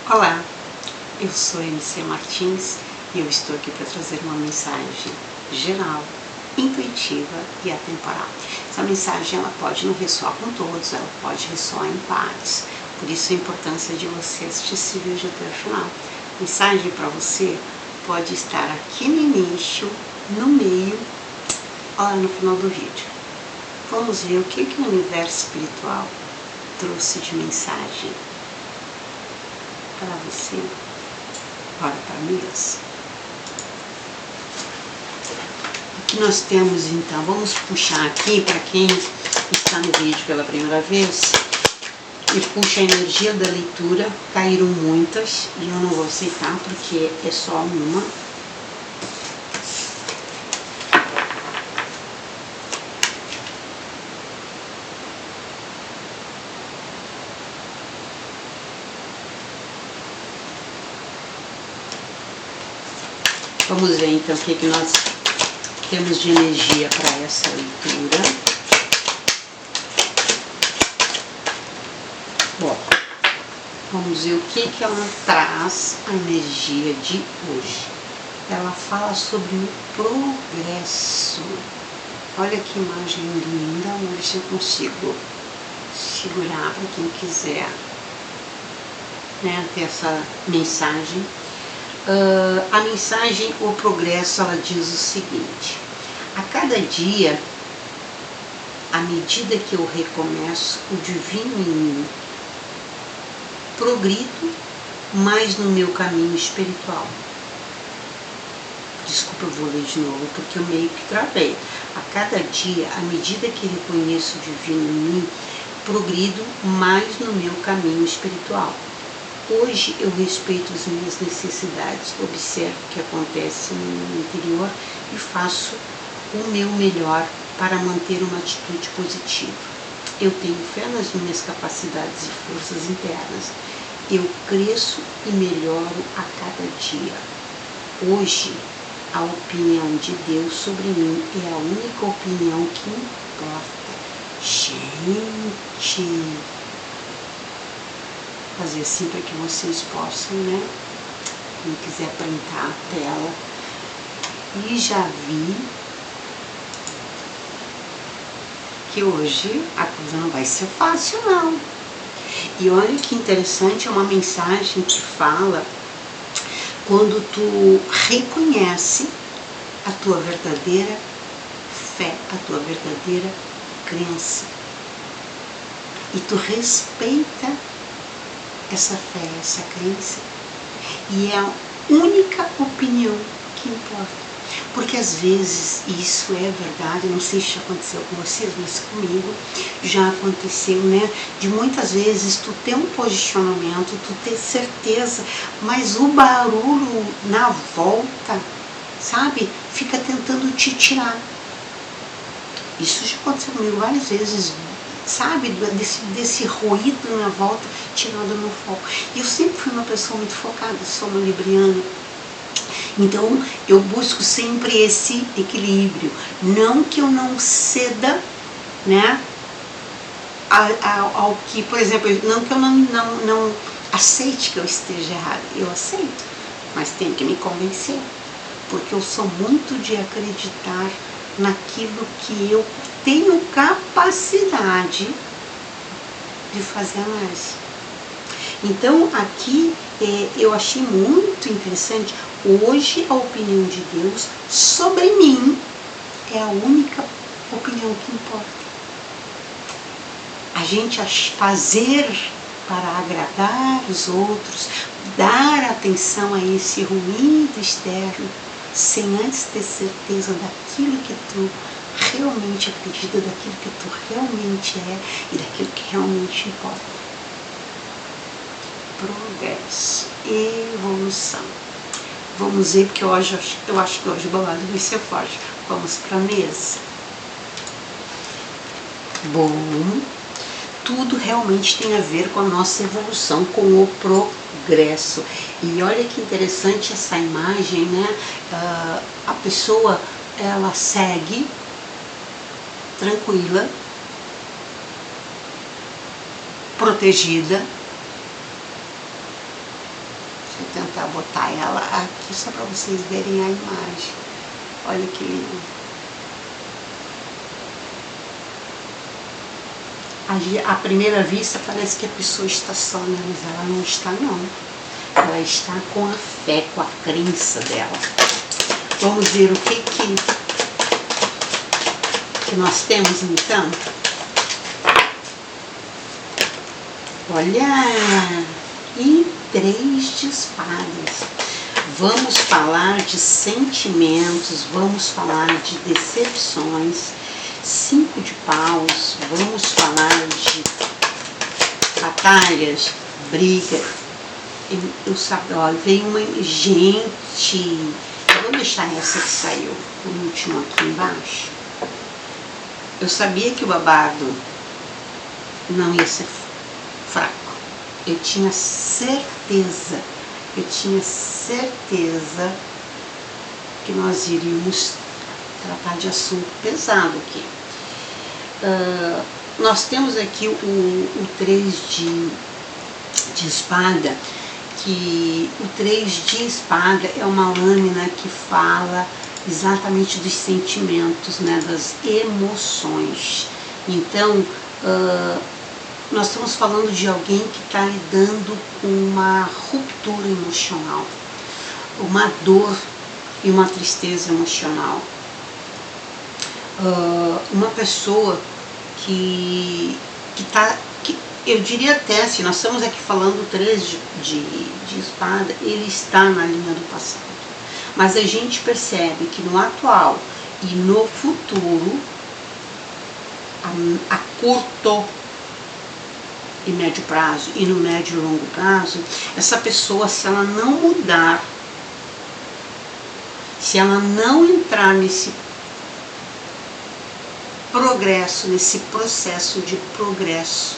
Olá, eu sou MC Martins e eu estou aqui para trazer uma mensagem geral, intuitiva e atemporal. Essa mensagem ela pode não ressoar com todos, ela pode ressoar em pares. Por isso a importância de você assistir esse vídeo até o final. A mensagem para você pode estar aqui no início, no meio ou lá no final do vídeo. Vamos ver o que o universo espiritual trouxe de mensagem para você. Bora para a mesa. O que nós temos então? Vamos puxar aqui para quem está no vídeo pela primeira vez e puxa a energia da leitura. Caíram muitas e eu não vou aceitar porque é só uma. Vamos ver então o que nós temos de energia para essa leitura. Bom, vamos ver o que ela traz, a energia de hoje. Ela fala sobre o progresso. Olha que imagem linda, vamos ver se eu consigo segurar para quem quiser, né, ter essa mensagem. A mensagem, o progresso, ela diz o seguinte: a cada dia, à medida que eu recomeço o divino em mim, progrido mais no meu caminho espiritual. Desculpa, eu vou ler de novo porque eu meio que travei. A cada dia, à medida que reconheço o divino em mim, progrido mais no meu caminho espiritual. Hoje eu respeito as minhas necessidades, observo o que acontece no meu interior e faço o meu melhor para manter uma atitude positiva. Eu tenho fé nas minhas capacidades e forças internas. Eu cresço e melhoro a cada dia. Hoje, a opinião de Deus sobre mim é a única opinião que importa. Gente! Fazer assim para que vocês possam, né? Quem quiser printar a tela. E já vi que hoje a coisa não vai ser fácil, não. E olha que interessante, é uma mensagem que fala quando tu reconhece a tua verdadeira fé, a tua verdadeira crença. E tu respeita essa fé, essa crença, e é a única opinião que importa. Porque às vezes isso é verdade, não sei se já aconteceu com vocês, mas comigo já aconteceu, né? De muitas vezes tu ter um posicionamento, tu ter certeza, mas o barulho na volta, sabe? Fica tentando te tirar. Isso já aconteceu comigo várias vezes, sabe, desse ruído na volta, tirando o meu foco. E eu sempre fui uma pessoa muito focada, sou uma libriana. Então, eu busco sempre esse equilíbrio. Não que eu não ceda, né, ao que, por exemplo, não que eu não aceite que eu esteja errada. Eu aceito, mas tenho que me convencer. Porque eu sou muito de acreditar naquilo que eu tenho capacidade de fazer mais. Então aqui eu achei muito interessante. Hoje a opinião de Deus sobre mim é a única opinião que importa. A gente fazer para agradar os outros, dar atenção a esse ruído externo, sem antes ter certeza daquilo que tu realmente acredita, daquilo que tu realmente é e daquilo que realmente importa. Progresso, evolução. Vamos ver, porque hoje eu acho que hoje o babado vai ser forte. Vamos para a mesa. Bom, tudo realmente tem a ver com a nossa evolução, com o progresso. E olha que interessante essa imagem, né? A pessoa, ela segue tranquila, protegida, Vou tentar botar ela aqui só para vocês verem a imagem. Olha que lindo. À primeira vista parece que a pessoa está só, né? Mas ela não está não. Ela está com a fé, com a crença dela. Vamos ver o que nós temos então. Olha! E 3 de espadas. Vamos falar de sentimentos, vamos falar de decepções. 5 de paus, vamos falar de batalhas, briga. Eu sabe, olha, veio uma gente. Eu vou deixar essa que saiu, o último aqui embaixo. Eu sabia que o babado não ia ser fraco. Eu tinha certeza que nós iríamos tratar de assunto pesado aqui. Nós temos aqui o 3 de espada, que o 3 de espada é uma lâmina que fala exatamente dos sentimentos, né, das emoções. Então, nós estamos falando de alguém que está lidando com uma ruptura emocional, uma dor e uma tristeza emocional. Uma pessoa que eu diria até, se nós estamos aqui falando 3 de espada, ele está na linha do passado. Mas a gente percebe que no atual e no futuro, a curto e médio prazo e no médio e longo prazo, essa pessoa, se ela não mudar, se ela não entrar nesse progresso, nesse processo de progresso,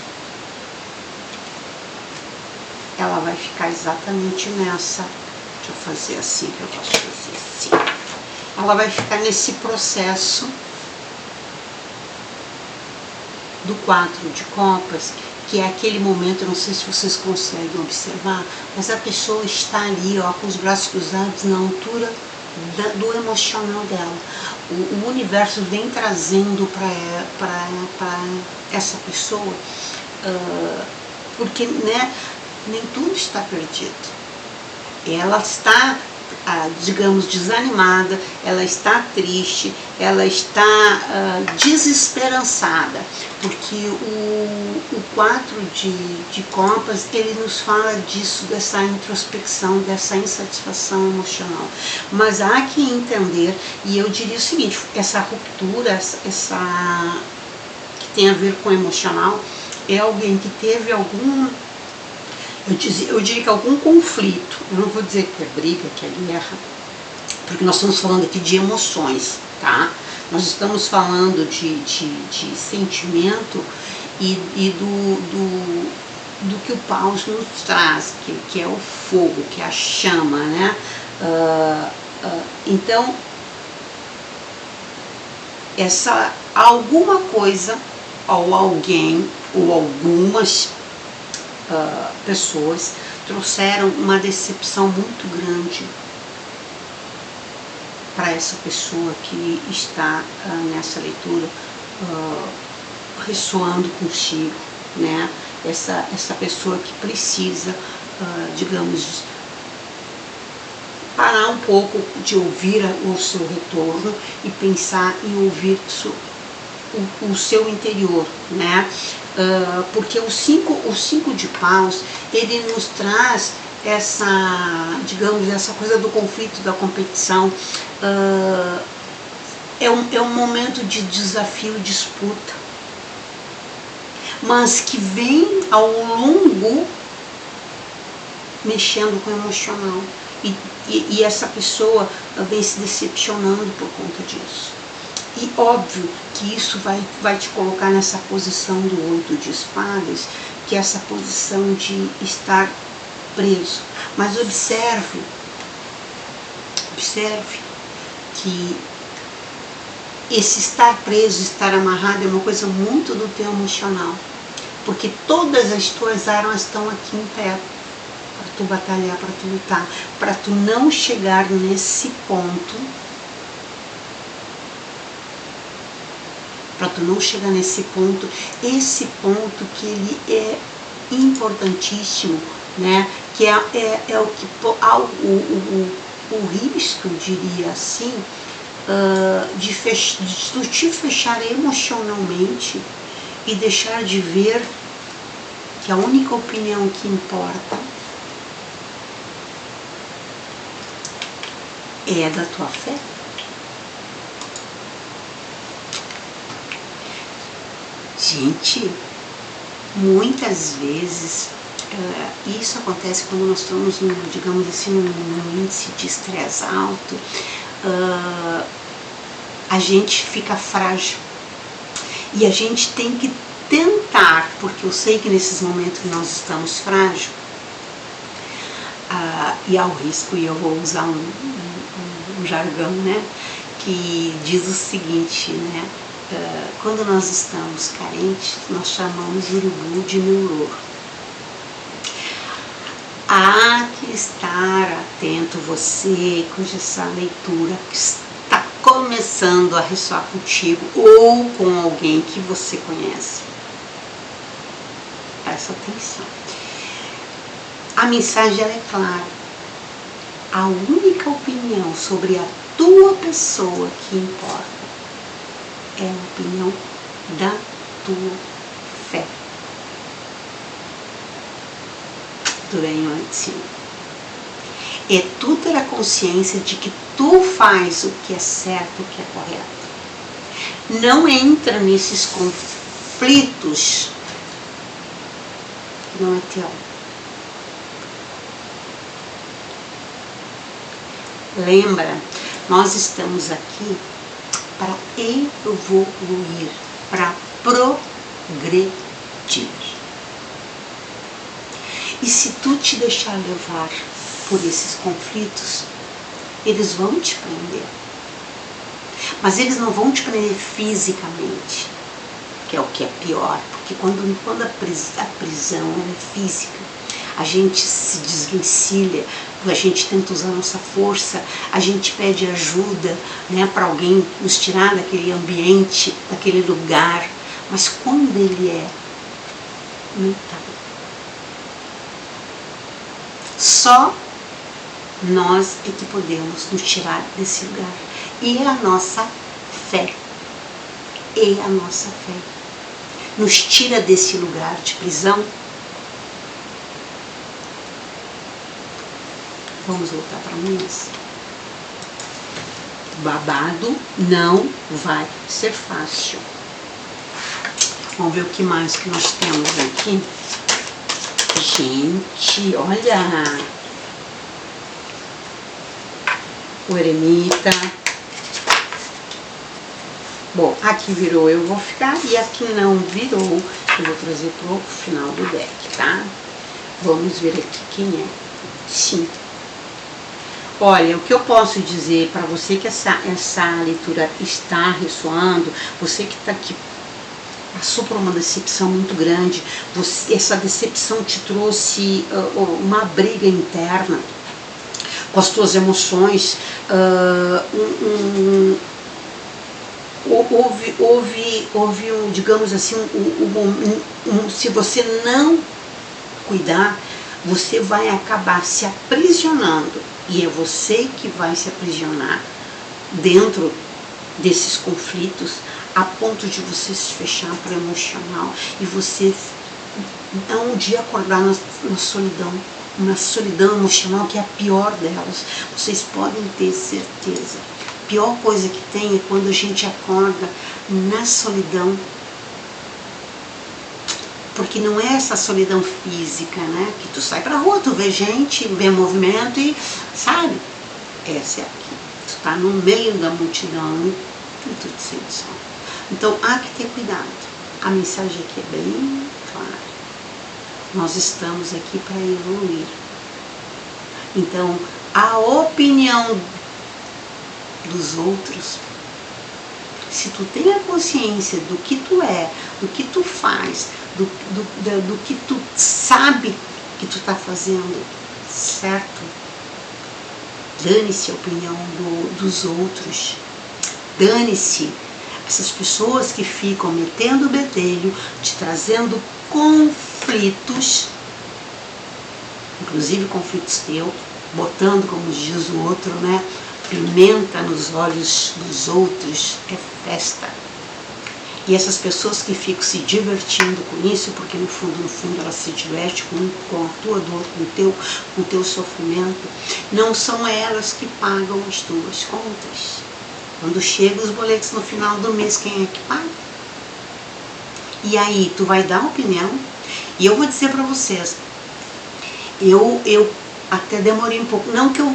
ela vai ficar exatamente nessa. Deixa eu fazer assim, que eu posso fazer assim. Ela vai ficar nesse processo do 4 de copas, que é aquele momento, eu não sei se vocês conseguem observar, mas a pessoa está ali, ó, com os braços cruzados na altura do emocional dela. O universo vem trazendo para essa pessoa, porque, né, nem tudo está perdido. Ela está, digamos, desanimada, ela está triste, ela está desesperançada, porque o 4 de copas, ele nos fala disso, dessa introspecção, dessa insatisfação emocional. Mas há que entender, e eu diria o seguinte, essa ruptura, essa que tem a ver com o emocional, é alguém que teve algum, eu diria que algum conflito. Eu não vou dizer que é briga, que é guerra, porque nós estamos falando aqui de emoções, tá? Nós estamos falando de sentimento e do que o paus nos traz, que é o fogo, que é a chama, né? Então, alguma coisa, ou alguém, ou algumas pessoas trouxeram uma decepção muito grande para essa pessoa que está nessa leitura ressoando consigo, né? Essa pessoa que precisa, digamos, parar um pouco de ouvir o seu retorno e pensar em ouvir o seu interior, né? Porque o 5 de paus, ele nos traz essa, digamos, essa coisa do conflito, da competição. É um momento de desafio, disputa, mas que vem ao longo mexendo com o emocional. E essa pessoa vem se decepcionando por conta disso. E óbvio que isso vai te colocar nessa posição do 8 de espadas, que é essa posição de estar preso. Mas observe que esse estar preso, estar amarrado é uma coisa muito do teu emocional. Porque todas as tuas armas estão aqui em pé, para tu batalhar, para tu lutar, para tu não chegar nesse ponto, esse ponto que ele é importantíssimo, né? Que é o que o risco, eu diria assim, de tu te fechar emocionalmente e deixar de ver que a única opinião que importa é a da tua fé. Gente, muitas vezes isso acontece quando nós estamos, digamos assim, num índice de estresse alto, a gente fica frágil e a gente tem que tentar, porque eu sei que nesses momentos que nós estamos frágeis, e há o risco, e eu vou usar um jargão, né, que diz o seguinte, né, quando nós estamos carentes, nós chamamos o urubu de neurô. Há que estar atento, você, cuja essa leitura está começando a ressoar contigo ou com alguém que você conhece. Presta atenção. A mensagem é clara. A única opinião sobre a tua pessoa que importa é a opinião da tua fé. Tu ganhou antes. É tu ter a consciência de que tu faz o que é certo, o que é correto. Não entra nesses conflitos que não é teu. Lembra, nós estamos aqui para evoluir, para progredir. E se tu te deixar levar por esses conflitos, eles vão te prender. Mas eles não vão te prender fisicamente, que é o que é pior, porque quando a prisão é física, a gente se desvencilha, a gente tenta usar nossa força, a gente pede ajuda, né, para alguém nos tirar daquele ambiente, daquele lugar. Mas quando ele é mental, só nós é que podemos nos tirar desse lugar. E a nossa fé, nos tira desse lugar de prisão. Vamos voltar para Minas. Babado não vai ser fácil. Vamos ver o que mais que nós temos aqui. Gente, olha. O eremita. Bom, aqui virou, eu vou ficar. E aqui não virou, eu vou trazer pro final do deck, tá? Vamos ver aqui quem é. Sim. Olha, o que eu posso dizer para você que essa leitura está ressoando, você que está aqui, passou por uma decepção muito grande, essa decepção te trouxe uma briga interna com as tuas emoções, houve digamos assim, se você não cuidar, você vai acabar se aprisionando. E é você que vai se aprisionar dentro desses conflitos, a ponto de você se fechar para o emocional e você um dia acordar na solidão, uma solidão emocional que é a pior delas. Vocês podem ter certeza. A pior coisa que tem é quando a gente acorda na solidão. Porque não é essa solidão física, né? Que tu sai pra rua, tu vê gente, vê movimento e, sabe? Essa é aqui. Tu tá no meio da multidão e tu te sente só. Então, há que ter cuidado. A mensagem aqui é bem clara. Nós estamos aqui para evoluir. Então, a opinião dos outros, se tu tem a consciência do que tu é, do que tu faz, do que tu sabe que tu está fazendo certo? Dane-se a opinião dos outros. Dane-se essas pessoas que ficam metendo o bedelho, te trazendo conflitos, inclusive conflitos teus, botando, como diz o outro, né, pimenta nos olhos dos outros, é festa. E essas pessoas que ficam se divertindo com isso, porque no fundo elas se divertem com a tua dor, com o teu sofrimento, não são elas que pagam as tuas contas. Quando chegam os boletos no final do mês, quem é que paga? E aí, tu vai dar opinião? E eu vou dizer para vocês, eu até demorei um pouco, não que eu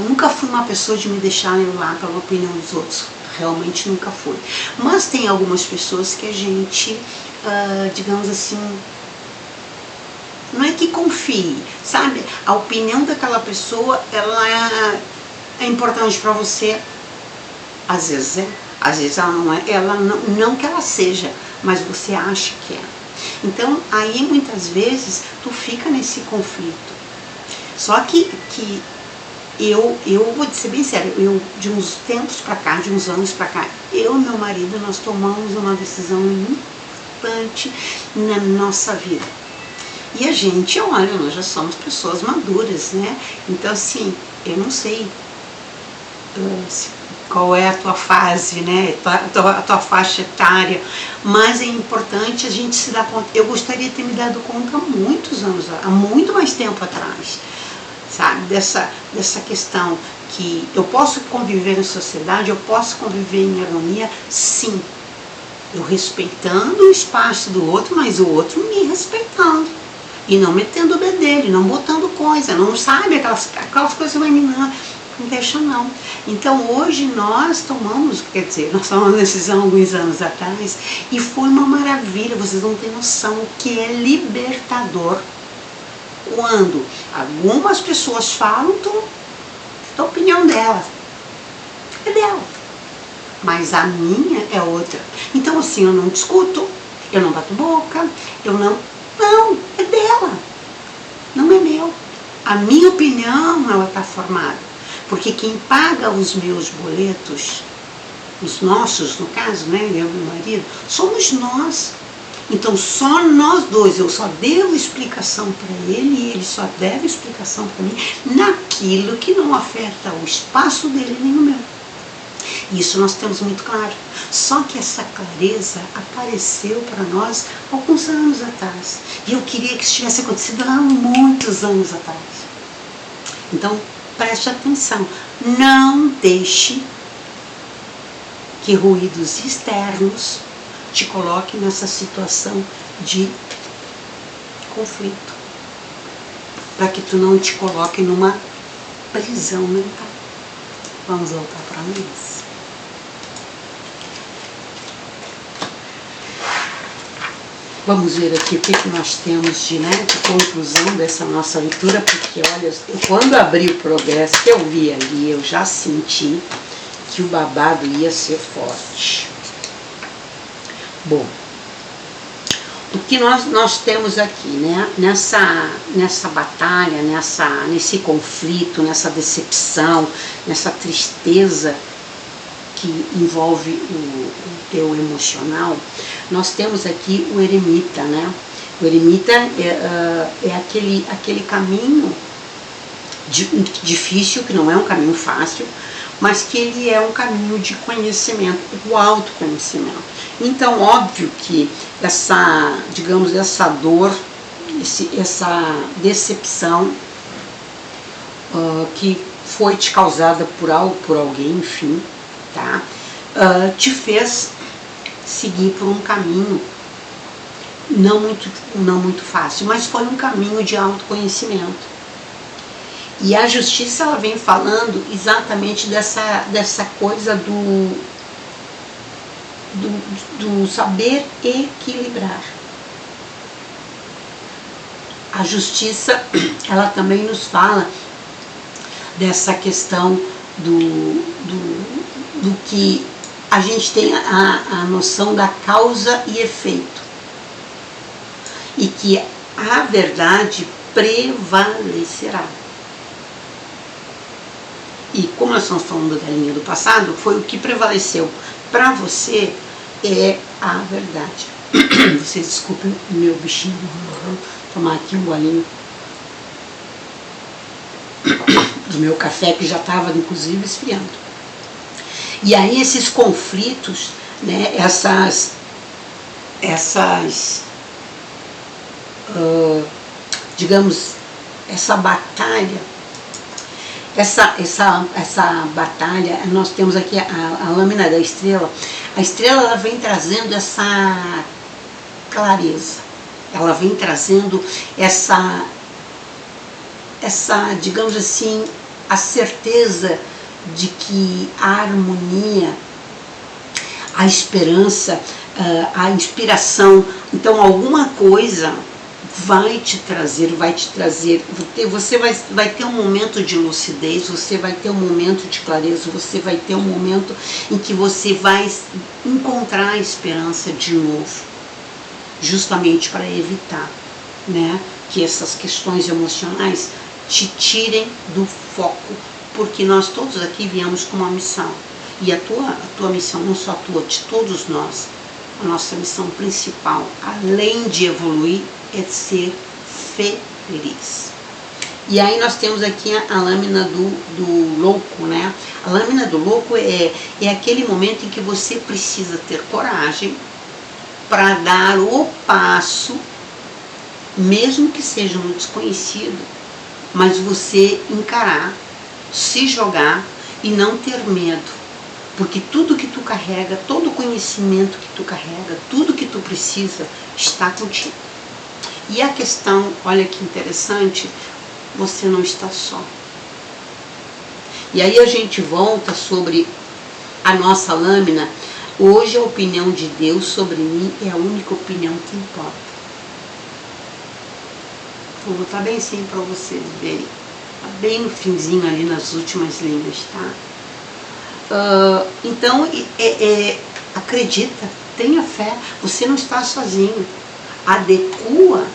nunca fui uma pessoa de me deixar levar pela opinião dos outros, realmente nunca fui. Mas tem algumas pessoas que a gente, digamos assim, não é que confie, sabe? A opinião daquela pessoa, ela é importante para você. Às vezes ela não que ela seja, mas você acha que é. Então, aí muitas vezes tu fica nesse conflito. Só que eu vou te ser bem sério, eu de uns tempos pra cá, de uns anos pra cá, eu e meu marido, nós tomamos uma decisão importante na nossa vida. E a gente, olha, nós já somos pessoas maduras, né? Então, assim, eu não sei qual é a tua fase, né, a tua faixa etária, mas é importante a gente se dar conta. Eu gostaria de ter me dado conta há muito mais tempo atrás, sabe, dessa questão que eu posso conviver em sociedade, eu posso conviver em harmonia, sim, eu respeitando o espaço do outro, mas o outro me respeitando. E não metendo o bedelho, não botando coisa, não sabe, aquelas coisas vai me não deixa não. Então hoje nós tomamos uma decisão alguns anos atrás e foi uma maravilha, vocês não têm noção o que é libertador. Quando algumas pessoas falam, a opinião dela é dela, mas a minha é outra. Então assim, eu não discuto, eu não bato boca, não, é dela, não é meu. A minha opinião, ela está formada. Porque quem paga os meus boletos, os nossos, no caso, né, eu e meu marido, somos nós. Então, só nós dois, eu só devo explicação para ele e ele só deve explicação para mim naquilo que não afeta o espaço dele nem o meu. Isso nós temos muito claro. Só que essa clareza apareceu para nós alguns anos atrás. E eu queria que isso tivesse acontecido há muitos anos atrás. Então, preste atenção, não deixe que ruídos externos te coloquem nessa situação de conflito, para que tu não te coloque numa prisão mental. Vamos voltar para nós. Vamos ver aqui o que nós temos de conclusão dessa nossa leitura, porque olha, quando abri o Progresso, que eu vi ali, eu já senti que o babado ia ser forte. Bom, o que nós temos aqui, né, nessa batalha, nesse conflito, nessa decepção, nessa tristeza que envolve o teu emocional, nós temos aqui o eremita, né? O eremita é aquele caminho difícil, que não é um caminho fácil, mas que ele é um caminho de conhecimento, o autoconhecimento. Então, óbvio que essa dor, essa decepção que foi te causada por alguém, enfim, tá? Te fez seguir por um caminho não muito fácil, mas foi um caminho de autoconhecimento. E a justiça, ela vem falando exatamente dessa coisa do saber equilibrar. A justiça, ela também nos fala dessa questão do que a gente tem a noção da causa e efeito. E que a verdade prevalecerá. E como nós estamos falando da linha do passado, foi o que prevaleceu para você é a verdade. Vocês desculpem o meu bichinho, vou tomar aqui um golinho do meu café, que já estava inclusive esfriando. E aí esses conflitos, né, digamos, essa batalha, essa batalha, nós temos aqui a lâmina da estrela. A estrela, ela vem trazendo essa clareza, ela vem trazendo essa, digamos assim, a certeza de que a harmonia, a esperança, a inspiração, então alguma coisa vai te trazer, você vai ter um momento de lucidez, você vai ter um momento de clareza, você vai ter um momento em que você vai encontrar a esperança de novo, justamente para evitar, né, que essas questões emocionais te tirem do foco, porque nós todos aqui viemos com uma missão, e a tua missão, não só a tua, de todos nós, a nossa missão principal, além de evoluir, é ser feliz. E aí nós temos aqui a lâmina do louco, né? A lâmina do louco é aquele momento em que você precisa ter coragem para dar o passo, mesmo que seja um desconhecido, mas você encarar, se jogar e não ter medo. Porque tudo que tu carrega, todo o conhecimento que tu carrega, tudo que tu precisa, está contigo. E a questão, olha que interessante, você não está só. E aí a gente volta sobre a nossa lâmina. Hoje a opinião de Deus sobre mim é a única opinião que importa. Vou botar bem assim para vocês verem. Bem no finzinho ali, nas últimas linhas, tá? Então, acredita, tenha fé, você não está sozinho. Adequa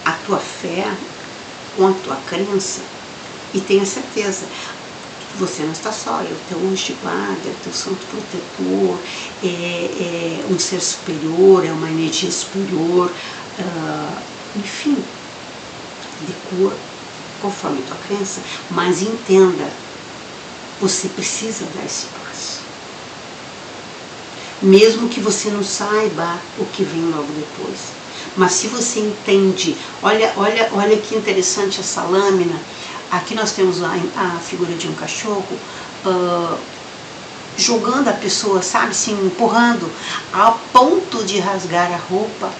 a tua fé com a tua crença e tenha certeza que você não está só, é o teu anjo de guarda, é o teu santo protetor, é um ser superior, é uma energia superior, enfim, adequa conforme a tua crença, mas entenda, você precisa dar esse passo. Mesmo que você não saiba o que vem logo depois. Mas se você entende, olha que interessante essa lâmina. Aqui nós temos a figura de um cachorro jogando a pessoa, sabe, assim, empurrando, a ponto de rasgar a roupa,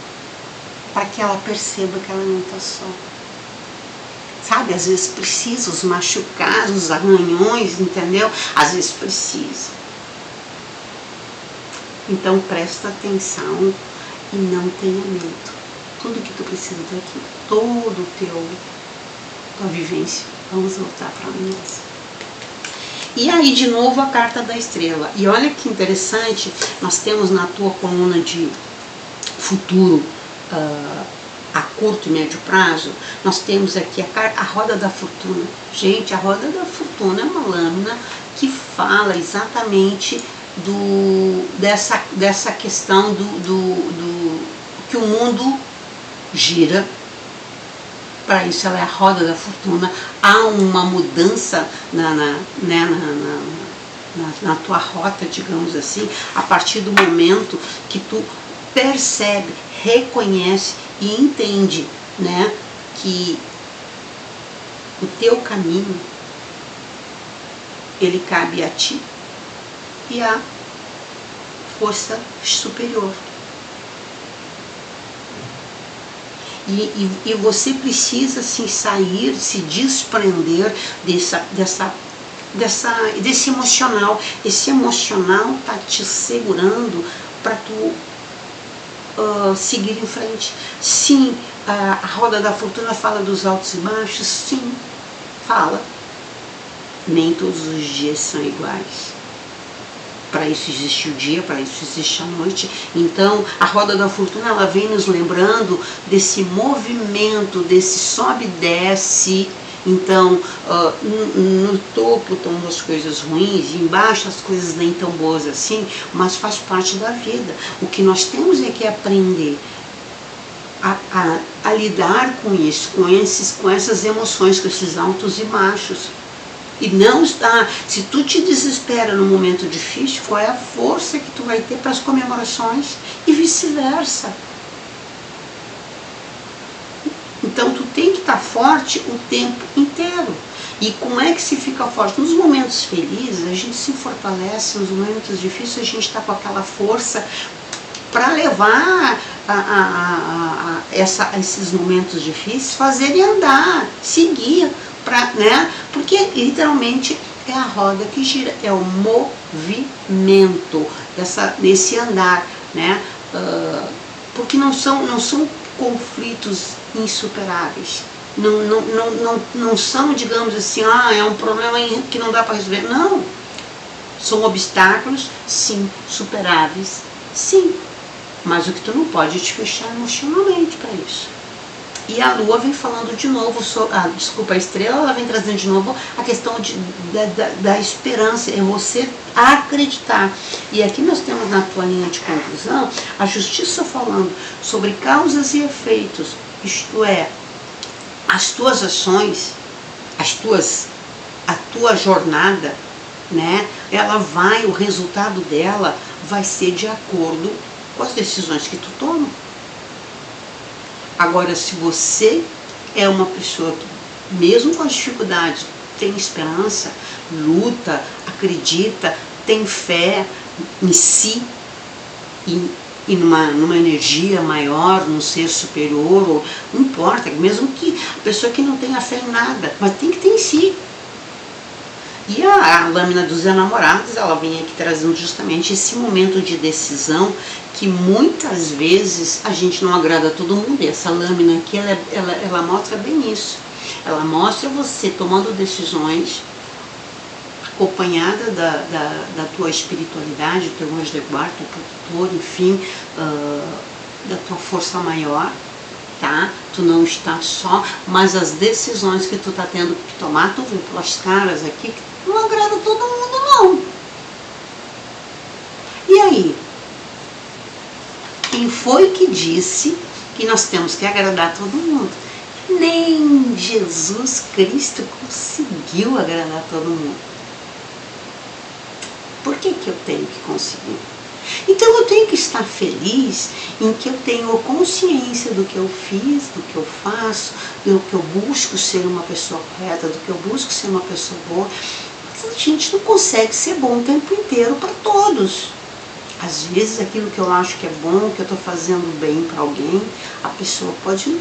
para que ela perceba que ela não está só. Sabe, às vezes precisa, os machucados, os arranhões, entendeu? Às vezes precisa. Então presta atenção e não tenha medo. Tudo que tu precisa daqui, todo tua vivência. Vamos voltar para nós. E aí de novo a carta da estrela. E olha que interessante, nós temos na tua coluna de futuro, a curto e médio prazo, nós temos aqui a roda da fortuna. Gente, a roda da fortuna é uma lâmina que fala exatamente dessa questão que o mundo gira. Para isso ela é a roda da fortuna. Há uma mudança na tua rota, digamos assim, a partir do momento que tu percebe, reconhece e entende, né, que o teu caminho ele cabe a ti e à força superior. E você precisa assim, sair, se desprender desse emocional. Esse emocional está te segurando para tu seguir em frente. Sim, a roda da fortuna fala dos altos e baixos, sim, fala. Nem todos os dias são iguais. Para isso existe o dia, para isso existe a noite. Então, a roda da fortuna, ela vem nos lembrando desse movimento, desse sobe e desce. Então, no topo estão as coisas ruins, e embaixo as coisas nem tão boas assim, mas faz parte da vida. O que nós temos é que aprender a lidar com isso, com essas emoções, com esses altos e baixos. E não está, se tu te desespera num momento difícil, qual é a força que tu vai ter para as comemorações e vice-versa. Então tu tem que estar forte o tempo inteiro. E como é que se fica forte? Nos momentos felizes a gente se fortalece, nos momentos difíceis a gente está com aquela força para levar esses momentos difíceis, fazer e andar, seguir. Né? Porque literalmente é a roda que gira, é o movimento, nesse andar, né? Porque não são conflitos insuperáveis, não são, digamos assim, é um problema que não dá para resolver. Não, são obstáculos, sim, superáveis, sim, mas o que tu não pode é te fechar emocionalmente para isso. E a Lua vem falando de novo, a estrela, ela vem trazendo de novo a questão da esperança, é você acreditar. E aqui nós temos na tua linha de conclusão, a justiça falando sobre causas e efeitos, isto é, as tuas ações, a tua jornada, né, o resultado dela vai ser de acordo com as decisões que tu toma. Agora, se você é uma pessoa que, mesmo com as dificuldades, tem esperança, luta, acredita, tem fé em si e numa energia maior, num ser superior, ou não importa, mesmo que a pessoa que não tenha fé em nada, mas tem que ter em si. E a lâmina dos enamorados, ela vem aqui trazendo justamente esse momento de decisão que muitas vezes a gente não agrada a todo mundo. E essa lâmina aqui, ela mostra bem isso. Ela mostra você tomando decisões acompanhada da tua espiritualidade, do teu anjo de guarda, do teu tutor, enfim, da tua força maior. Tá? Tu não está só, mas as decisões que tu tá tendo que tomar, tu vê pelas caras aqui, que não agrada todo mundo, não. E aí? Quem foi que disse que nós temos que agradar todo mundo? Nem Jesus Cristo conseguiu agradar todo mundo. Por que eu tenho que conseguir? Então eu tenho que estar feliz em que eu tenho consciência do que eu fiz, do que eu faço, do que eu busco ser uma pessoa correta, do que eu busco ser uma pessoa boa. Mas a gente não consegue ser bom o tempo inteiro para todos. Às vezes aquilo que eu acho que é bom, que eu estou fazendo bem para alguém, a pessoa pode,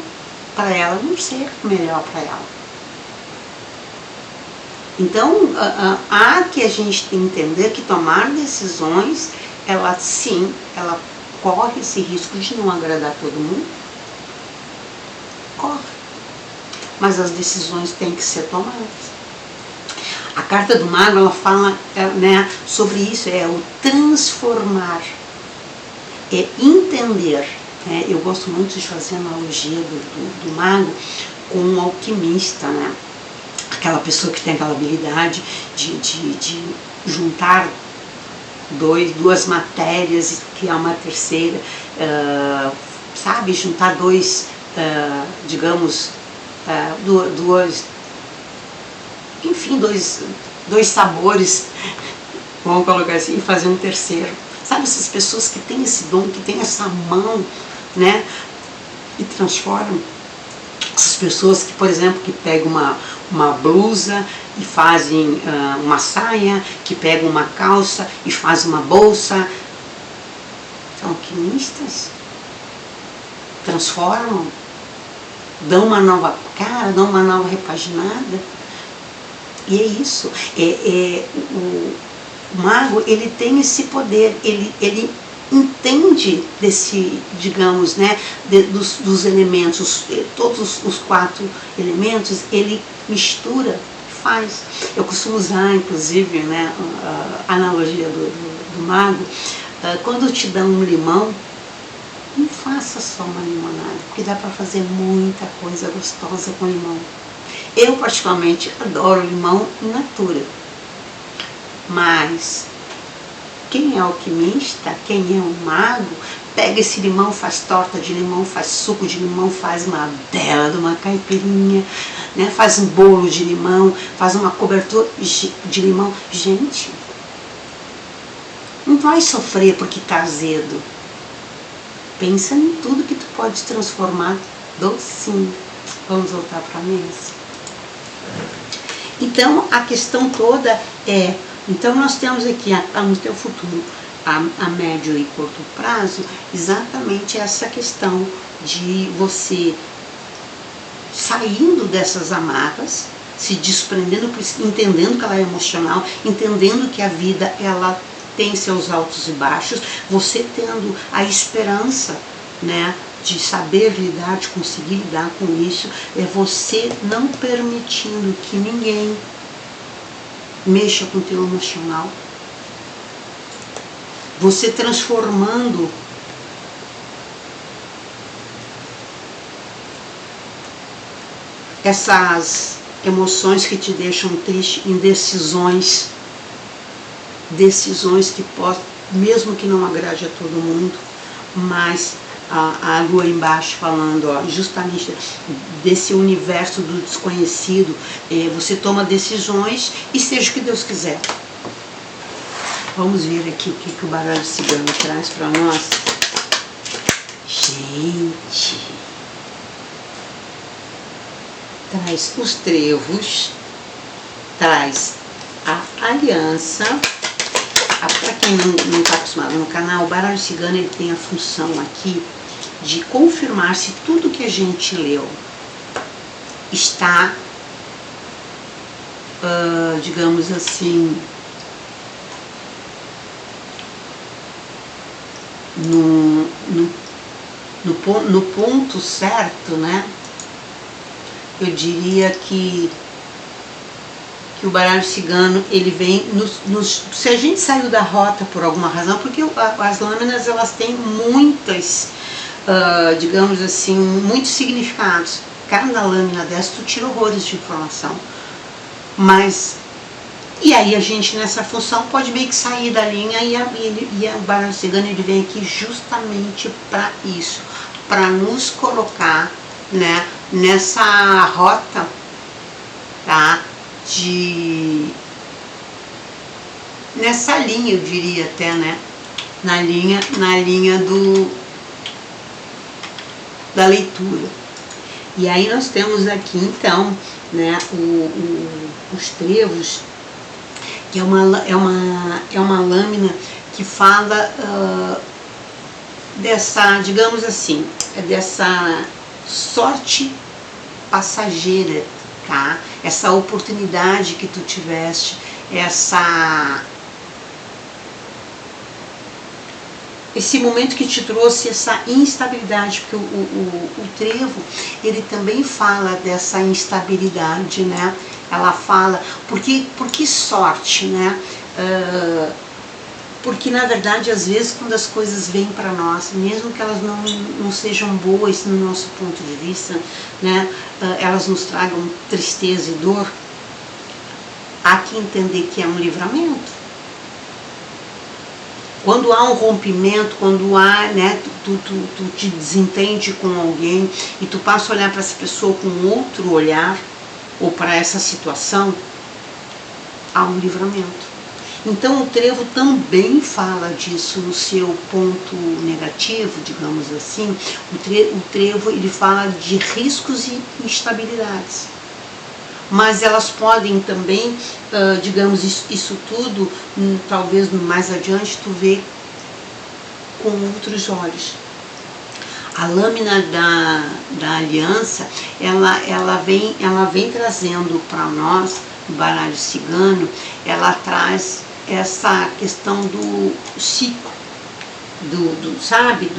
para ela, não ser melhor para ela. Então há que a gente entender que tomar decisões, ela corre esse risco de não agradar todo mundo. Corre. Mas as decisões têm que ser tomadas. A carta do mago, ela fala né, sobre isso, é o transformar, é entender. Né? Eu gosto muito de fazer a analogia do mago com um alquimista, né? Aquela pessoa que tem aquela habilidade de juntar duas matérias e criar uma terceira, sabe, juntar dois, digamos, dois sabores, vamos colocar assim, e fazer um terceiro. Sabe, essas pessoas que têm esse dom, que têm essa mão, né, e transformam. Essas pessoas que, por exemplo, que pegam uma blusa e fazem uma saia, que pegam uma calça e fazem uma bolsa. São alquimistas. Transformam, dão uma nova cara, dão uma nova repaginada. E é isso. O mago, ele tem esse poder, ele entende desse, digamos, né, dos elementos, todos os 4 elementos, ele mistura, faz. Eu costumo usar, inclusive, né, a analogia do mago, quando te dão um limão, não faça só uma limonada, porque dá para fazer muita coisa gostosa com limão. Eu particularmente adoro limão in natura, mas quem é alquimista, quem é um mago, pega esse limão, faz torta de limão, faz suco de limão, faz uma bela de uma caipirinha, né? Faz um bolo de limão, faz uma cobertura de limão. Gente, não vai sofrer porque está azedo. Pensa em tudo que tu pode transformar docinho. Vamos voltar para a mesa. Então, a questão toda é, então nós temos aqui no teu futuro, a médio e curto prazo, exatamente essa questão de você saindo dessas amarras, se desprendendo, entendendo que ela é emocional, entendendo que a vida, ela tem seus altos e baixos, você tendo a esperança, né, de saber lidar, de conseguir lidar com isso, é você não permitindo que ninguém mexa com o teu emocional, você transformando essas emoções que te deixam triste em decisões que possam, mesmo que não agrade a todo mundo, mas a lua embaixo falando, ó, justamente desse universo do desconhecido, você toma decisões e seja o que Deus quiser. Vamos ver aqui o que o baralho cigano traz para nós. Gente, traz os trevos, traz a aliança. Para quem não está acostumado no canal, o baralho cigano, ele tem a função aqui de confirmar se tudo que a gente leu está, digamos assim, no ponto certo, né? Eu diria que o baralho cigano, ele vem se a gente saiu da rota por alguma razão, porque as lâminas, elas têm muitas, digamos assim, muitos significados. Cada lâmina dessa tu tira horrores de informação, mas e aí a gente nessa função pode meio que sair da linha, e o baralho cigano, ele vem aqui justamente para isso, para nos colocar, né, nessa rota, tá? Nessa linha, eu diria até, né? Na linha da leitura. E aí nós temos aqui, então, né, os trevos, que é uma lâmina que fala dessa, digamos assim, dessa sorte passageira, tá? Essa oportunidade que tu tiveste, esse momento que te trouxe essa instabilidade, porque o trevo, ele também fala dessa instabilidade, né? Ela fala, porque sorte, né? Porque na verdade, às vezes, quando as coisas vêm para nós, mesmo que elas não sejam boas no nosso ponto de vista, né, elas nos tragam tristeza e dor, há que entender que é um livramento. Quando há um rompimento, quando há, né, tu te desentende com alguém e tu passa a olhar para essa pessoa com outro olhar, ou para essa situação, há um livramento. Então o trevo também fala disso no seu ponto negativo, digamos assim. O trevo, ele fala de riscos e instabilidades. Mas elas podem também, digamos, isso tudo, talvez mais adiante, tu vê com outros olhos. A lâmina da aliança, ela vem trazendo para nós, o baralho cigano, ela traz essa questão do ciclo, sabe,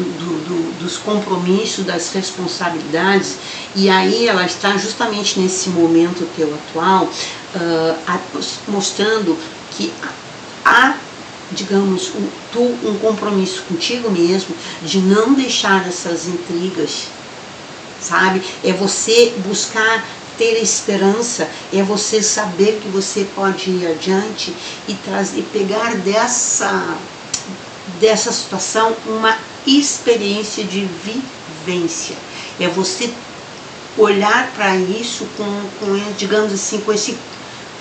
dos compromissos, das responsabilidades, e aí ela está justamente nesse momento teu atual, mostrando que há digamos, um compromisso contigo mesmo, de não deixar essas intrigas, sabe? É você buscar ter esperança, é você saber que você pode ir adiante e pegar dessa situação uma experiência de vivência. É você olhar para isso digamos assim, com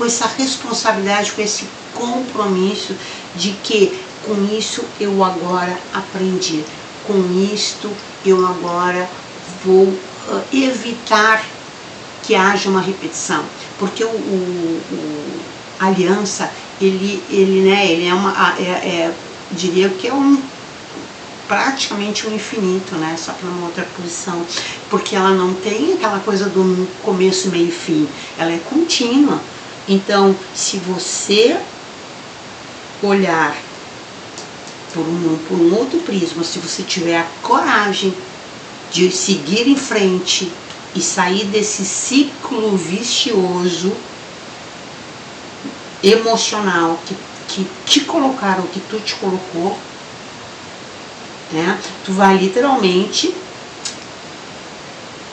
essa responsabilidade, com esse compromisso de que com isso eu agora aprendi, com isto eu agora vou evitar que haja uma repetição, porque a aliança, ele é diria que é praticamente um infinito, né? Só que numa outra posição, porque ela não tem aquela coisa do começo, meio e fim, ela é contínua. Então, se você olhar por um outro prisma, se você tiver a coragem de seguir em frente e sair desse ciclo vicioso emocional que te colocaram, que tu te colocou, né? Tu vai literalmente,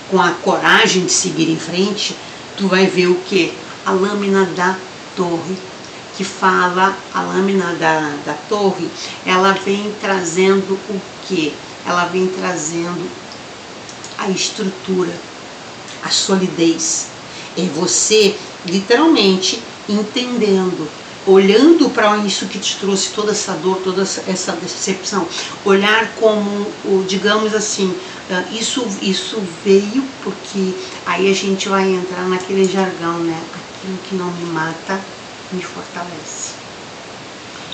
com a coragem de seguir em frente, tu vai ver o que? A lâmina da torre, que fala, a lâmina da torre, ela vem trazendo o que? Ela vem trazendo a estrutura, a solidez. É você literalmente entendendo, olhando para isso que te trouxe toda essa dor, toda essa decepção, olhar como, digamos assim, isso veio porque aí a gente vai entrar naquele jargão, né? Aquilo que não me mata me fortalece.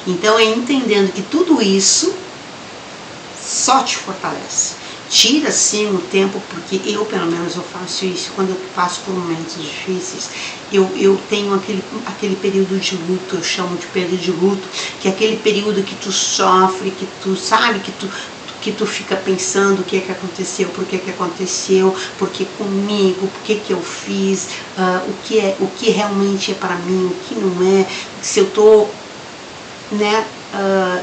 Então é entendendo que tudo isso só te fortalece. Tira sim um tempo, porque eu pelo menos eu faço isso, quando eu passo por momentos difíceis, eu tenho aquele período de luto, eu chamo de período de luto, que é aquele período que tu sofre, que tu sabe, que tu fica pensando o que é que aconteceu, por que é que aconteceu, por que comigo, por que que eu fiz, o que realmente é para mim, o que não é, se eu estou, né,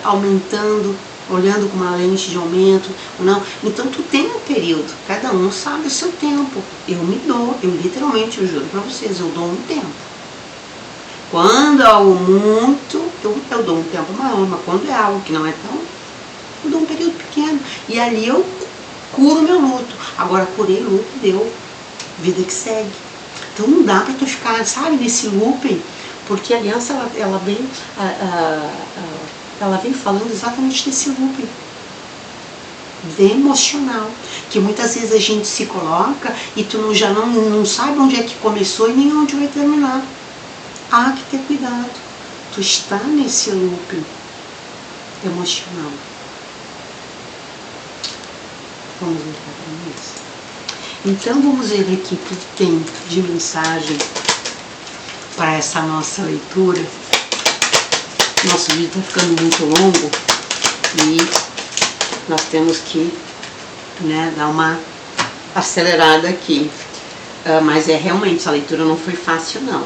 aumentando, olhando com uma lente de aumento ou não. Então tu tem um período, cada um sabe o seu tempo. Eu me dou, eu literalmente, eu juro para vocês, eu dou um tempo. Quando é algo muito, eu dou um tempo maior, mas quando é algo que não é tão, eu dou um período pequeno. E ali eu curo meu luto. Agora curei luto, deu, vida que segue. Então não dá para tu ficar, sabe, nesse looping, porque a aliança, ela vem falando exatamente desse looping emocional, que muitas vezes a gente se coloca e tu já não sabe onde é que começou e nem onde vai terminar. Há que ter cuidado. Tu está nesse looping emocional. Vamos entrar para isso. Então vamos ver aqui o que tem de mensagem para essa nossa leitura. Nosso vídeo está ficando muito longo e nós temos que, né, dar uma acelerada aqui. Mas realmente, essa leitura não foi fácil não.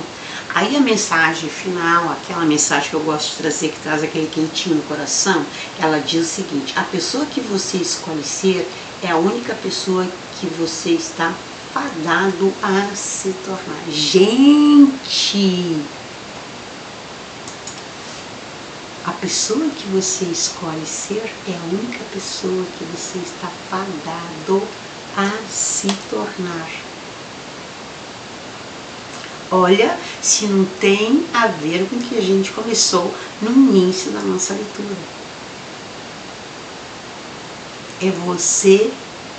Aí a mensagem final, aquela mensagem que eu gosto de trazer, que traz aquele quentinho no coração, ela diz o seguinte: a pessoa que você escolhe ser é a única pessoa que você está fadado a se tornar. Gente! A pessoa que você escolhe ser é a única pessoa que você está fadado a se tornar. Olha, se não tem a ver com o que a gente começou no início da nossa leitura. É você,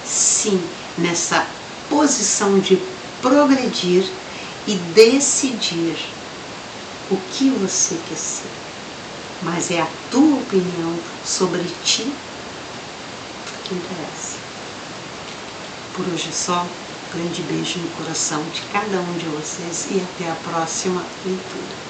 sim, nessa posição de progredir e decidir o que você quer ser. Mas é a tua opinião sobre ti que interessa. Por hoje é só. Grande beijo no coração de cada um de vocês e até a próxima leitura.